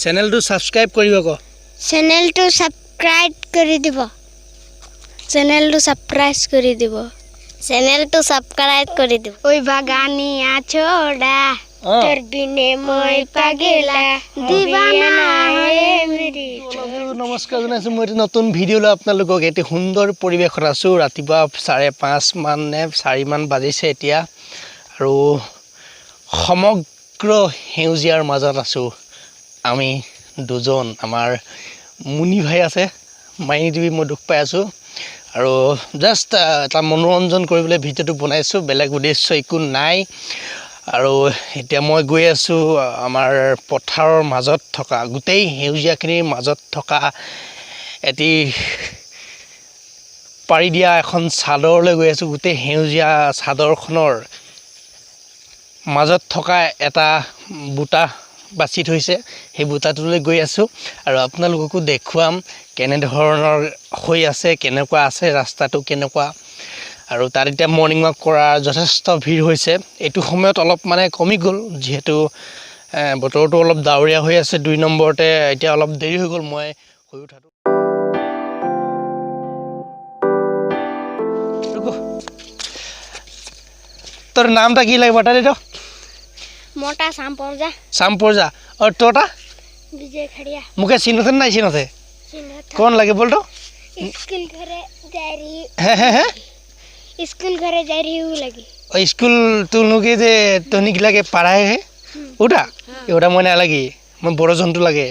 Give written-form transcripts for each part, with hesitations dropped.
channel to subscribe करियो को channel to subscribe करि दिबो चैनल टू सब्सक्राइब करि दिबो चैनल टू सब्सक्राइब करि दिबो ओइ बागानिया छोड़ा तोर बिने মই পাগেলা দিবানা হে মেরি নমস্কাৰ জনাইছো মই এটা নতুন ভিডিও লৈ আপোনালোকক এটি সুন্দৰ পৰিবেশত আছো ৰাতিপুৱা 5:30 মান নে 4 মান বাজিছে এতিয়া আৰু সমগ্ৰ হেউজিয়াৰ মাজত আছো আমি দুজন আমাৰ মুনি ভাই আছে মাইনি দিবি মই দুখ পাই আছো আৰু জাস্ট এটা মনোৰঞ্জন কৰিবলৈ ভিডিওটো বনাইছো বেলেগ উদ্দেশ্য একো নাই আৰু এতিয়া মই গৈ আছো আমাৰ পথাৰৰ মাজত থকা গুটেই হেউজিয়াখিনিৰ মাজত থকা এটি পাৰি দিয়া এখন চাদৰলৈ গৈ আছো গুটেই হেউজিয়া চাদৰখনৰ মাজত থকা এটা বুটা বাছি থৈছে সেই বুটাটোলৈ গৈ আছো আৰু আপোনালোককো দেখুৱাম কেনে ধৰণৰ হৈ আছে কেনেকুৱা আছে ৰাস্তাটো কেনেকুৱা আৰু তাৰ এতিয়া মৰ্নিং ৱাক কৰা যথেষ্ট ভিৰ হৈছে এটো সময়ত অলপ মানে কমি গল যেহেতু বতৰটো অলপ ডাৱৰীয়া হৈ আছে 2 নম্বৰতে এতিয়া অলপ দেৰি হৈ গল মই হৈ উঠাটো তোৰ নামটা কি লাগে বটা দে তো मोटा सांपोरजा सांपोरजा और तोटा विजय खड़िया मुके चिन्हते नहीं चिन्हते कौन लगे बोल तो स्कूल घरे जा रही है स्कूल घरे जा रही हूं लगी और स्कूल तू लोगे जे तो निकला के पढ़ाए है उठा एटा মই না লাগি মই বড় জন্তু লাগে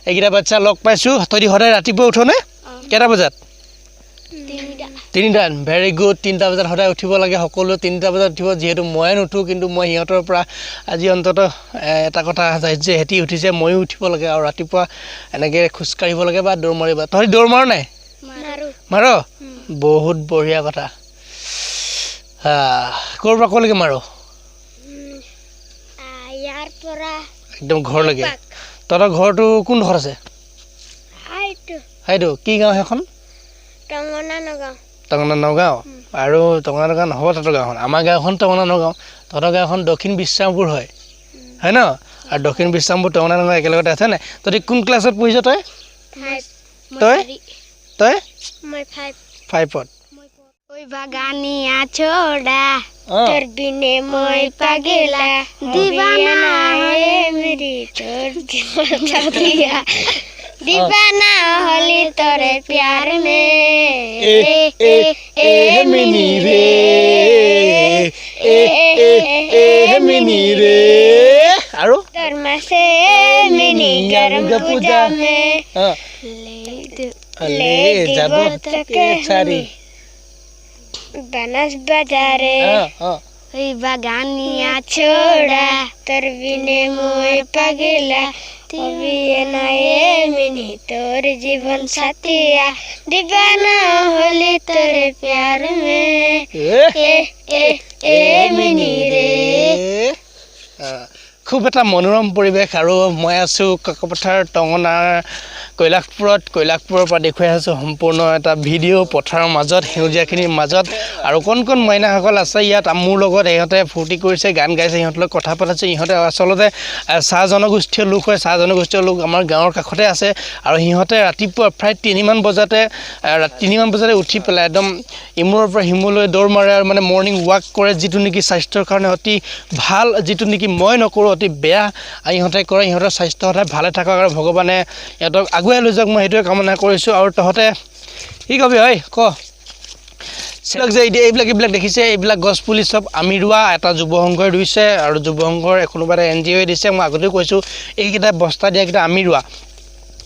এইগিটা বাচ্চা লগ পাইছো তৰি হৰে ৰাতিপুৱা উঠো নে কেটা বজাত 3টা ভেৰি গুড 3টা বজাত হৰে উঠিব লাগে সকলো 3টা বজাত উঠিব যেহেতু মই নুঠো কিন্তু মই হিহঁতৰ পৰা আজি অন্তত এটা কথা যায় যে হেতি উঠিছে মই উঠিব লাগে আৰু ৰাতিপুৱা এনেকে খুস কাঢ়িব লাগে বা দৌৰ মাৰিবা তৰি দৌৰ মাৰ নাই মাৰো বহুত বঢ়িয়া কথা কৰবা কলকে মাৰো यार পৰা একদম ঘৰ লাগে তোৰ ঘৰটো কোন ঘৰ আছে হাইটো কি গাঁও হেখন টঙনা নগাঁও আৰু টঙনা নগাঁও নহব তোৰ গাঁওখন আমাৰ গাঁওখন টঙনা নগাঁও তোৰ গাঁওখন দক্ষিণ বিশ্ৰামপুৰ হয় হয় ন আৰু দক্ষিণ বিশ্ৰামপুৰ টঙনা নগাঁও একেলগতে আছে নে তই কোন ক্লাছত পঢ়িছ তই তই মই 5ত ওই বাগানিয়া छोड़ा তোর বিনে মই পাগেলা দিবানা হে মেরি তোর দিয়া दीवाना होली तोरे प्यार में ए मिनी रे ए मिनी रे आरो धर्म से मिनी गरम पूजा में ले जाबो तके सारी बनस बाजारे ओई बागानिया छोड़ा तोर बिने मोय पागेला मिनी तोर जीवन साथिया दीवाना होली तेरे प्यार में ए मिनी रे খুব এটা মনোৰম পৰিবেশ আৰু মই আছো কাকপথাৰ টঙনাৰ কৈলাকপুৰৰ পৰা দেখুৱাই আছো সম্পূৰ্ণ এটা ভিডিও পথাৰৰ মাজত হেউজিয়াখিনিৰ মাজত আৰু কোন মইনাসকল আছে ইয়াত মোৰ লগত ইহঁতে ফূৰ্তি কৰিছে গান গাইছে ইহঁতৰ লগত কথা পাতিছে ইহঁতে আচলতে চাহ জনগোষ্ঠীয় লোক হয় চাহ জনগোষ্ঠীয় লোক আমাৰ গাঁৱৰ কাষতে আছে আৰু ইহঁতে ৰাতিপুৱা প্ৰায় 3 মান বজাতে উঠি পেলাই একদম ইমূৰৰ পৰা হিমূৰলৈ দৌৰ মাৰে আৰু মানে মৰ্নিং ৱাক কৰে যিটো নেকি স্বাস্থ্যৰ কাৰণে অতি ভাল যিটো নেকি মই নকৰো অতি বেয়া ইহঁতে কৰে ইহঁতৰ স্বাস্থ্য সদায় ভালে থাকক আৰু ভগৱানে ইহঁতক আগুৱাই লৈ যাওক মই সেইটোৱে কামনা কৰিছো আৰু তহতে কি কবি হয় ক সিলক যে এইবিলাক দেখিছে এইবিলাক গছ পুলি সব আমি ৰুৱা এটা যুৱ সংঘই ৰুইছে আৰু যুৱ সংঘৰ কোনোবাৰে এনজিঅ দিছে মই আগতে কৈছো এইকেইটা বস্তা দিয়া কিটা আমি ৰুৱা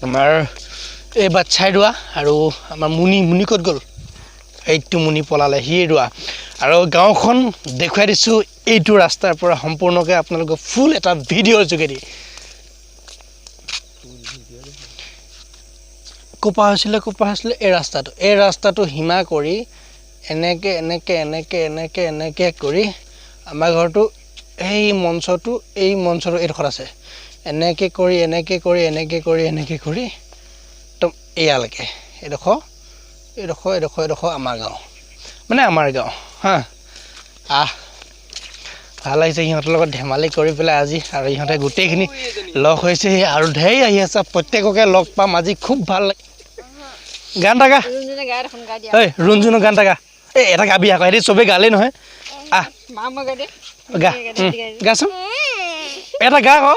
আমাৰ এই বাচ্চাই ৰুৱা আৰু আমাৰ মুনি ক'ত গ'ল এইটো মুনি পলালে হি ৰুৱা আৰু গাঁওখন দেখুৱাই দিছো এইটো ৰাস্তাৰ পৰা সম্পূৰ্ণকৈ আপোনালোকক ফুল এটা ভিডিঅ'ৰ যোগেদি কোপা হৈছিলে এই ৰাস্তাটো হিমা কৰি এনেকে কৰি আমাৰ ঘৰটো এই মঞ্চটো এইডোখৰ আছে এনেকে কৰি একদম এয়ালৈকে এইডোখৰ আমাৰ গাঁও মানে আমাৰ গাঁও হা ভাল লাগিছে সিহঁতৰ লগত ধেমালি কৰি পেলাই আজি আৰু ইহঁতে গোটেইখিনি লগ হৈছে আৰু ঢেৰ আহি আছে প্ৰত্যেককে লগ পাম আজি খুব ভাল লাগে গান এটা গা ঐ ৰুণজুনৰ গান এটা গা এই এটা গাবি আকৌ সিহঁতি চবেই গালেই নহয় আহ গা গাচোন এটা গা আকৌ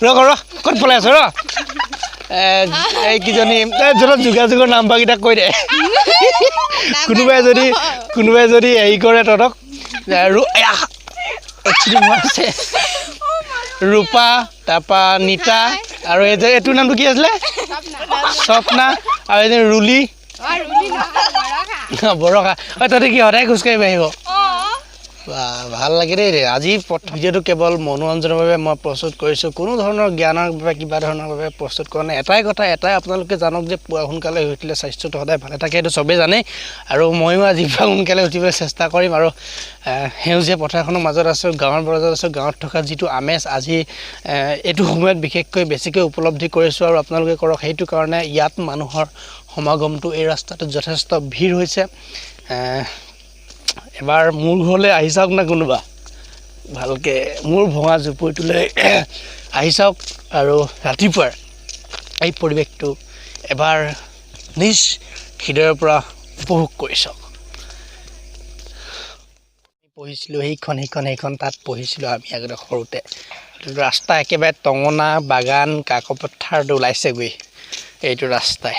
ৰ ক'ত পলাই আছ ৰ এই কিজনী য'ত যোগাযোগৰ নাম্বাৰকেইটা কৈ দে কোনোবাই যদি হেৰি কৰে তহঁতক ৰূপা তাৰপৰা নীতা আৰু এই যে এইটোৰ নামটো কি আছিলে স্বপ্না আৰু এজনী ৰুলি বৰষা তহঁতে কি সদায় খোজকাঢ়িব আহিব ভাল লাগে দেই আজি ভিডিঅ'টো কেৱল মনোৰঞ্জনৰ বাবে মই প্ৰস্তুত কৰিছোঁ কোনো ধৰণৰ জ্ঞানৰ বাবে কিবা ধৰণৰ বাবে প্ৰস্তুত কৰা নাই এটাই আপোনালোকে জানক যে পুৱা সোনকালে শুই উঠিলে স্বাস্থ্যটো সদায় ভালে থাকে এইটো চবেই জানে আৰু ময়ো আজি পুৱা সোনকালে উঠিবলৈ চেষ্টা কৰিম আৰু সেউজীয়া পথাৰখনৰ মাজত আছোঁ গাঁৱৰ মাজত আছোঁ গাঁৱত থকা যিটো আমেজ আজি এইটো সময়ত বিশেষকৈ বেছিকৈ উপলব্ধি কৰিছোঁ আৰু আপোনালোকে কৰক সেইটো কাৰণে ইয়াত মানুহৰ সমাগমটো এই ৰাস্তাটোত যথেষ্ট ভিৰ হৈছে এবাৰ মোৰ ঘৰলৈ আহি চাওক না কোনোবা ভালকৈ মোৰ ভঙা জুপুৰিটোলৈ আহি চাওক আৰু ৰাতিপুৱাৰ এই পৰিৱেশটো এবাৰ নিজ হৃদয়ৰ পৰা উপভোগ কৰি চাওক পঢ়িছিলোঁ সেইখন তাত পঢ়িছিলোঁ আমি আগতে সৰুতে ৰাস্তা একেবাৰে টঙনা বাগান কাকপথাৰটো ওলাইছেগৈ এইটো ৰাস্তাই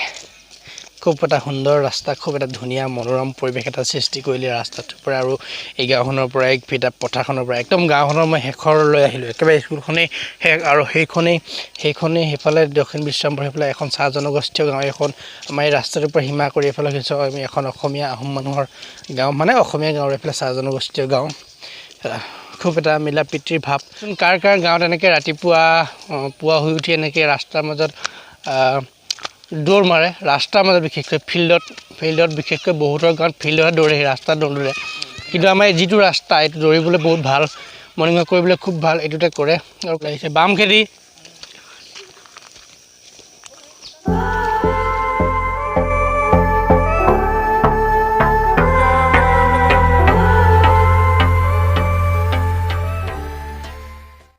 খুব এটা সুন্দৰ ৰাস্তা খুব এটা ধুনীয়া মনোৰম পৰিৱেশ এটা সৃষ্টি কৰিলে ৰাস্তাটোৰ পৰা আৰু এই গাঁওখনৰ পৰা এক ভিটা পথাৰখনৰ পৰা একদম গাঁওখনৰ মই শেষৰলৈ আহিলোঁ একেবাৰে স্কুলখনেই শেষ আৰু সেইখনেই সেইফালে দক্ষিণ বিশ্ৰামপুৰ সেইফালে এখন চাহ জনগোষ্ঠীয় গাঁও এখন আমাৰ এই ৰাস্তাটোৰ পৰা সীমা কৰি এইফালে কিছু আমি এখন অসমীয়া আহোম মানুহৰ গাঁও মানে অসমীয়া গাঁৱৰ এইফালে চাহ জনগোষ্ঠীয় গাঁও খুব এটা মিলা প্ৰীতিৰ ভাৱ কাৰ গাঁৱত এনেকৈ ৰাতিপুৱা পুৱা শুই উঠি এনেকৈ ৰাস্তাৰ মাজত দৌৰ মাৰে ৰাস্তাৰ মাজত বিশেষকৈ ফিল্ডত বিশেষকৈ বহুতৰ গাঁৱত ফিল্ডতে দৌৰে ৰাস্তাত দৌৰে কিন্তু আমাৰ যিটো ৰাস্তা এইটো দৌৰিবলৈ বহুত ভাল মৰ্ণিং ৱাক কৰিবলৈ খুব ভাল এইটোতে কৰে আৰু লাগিছে বাম খেতি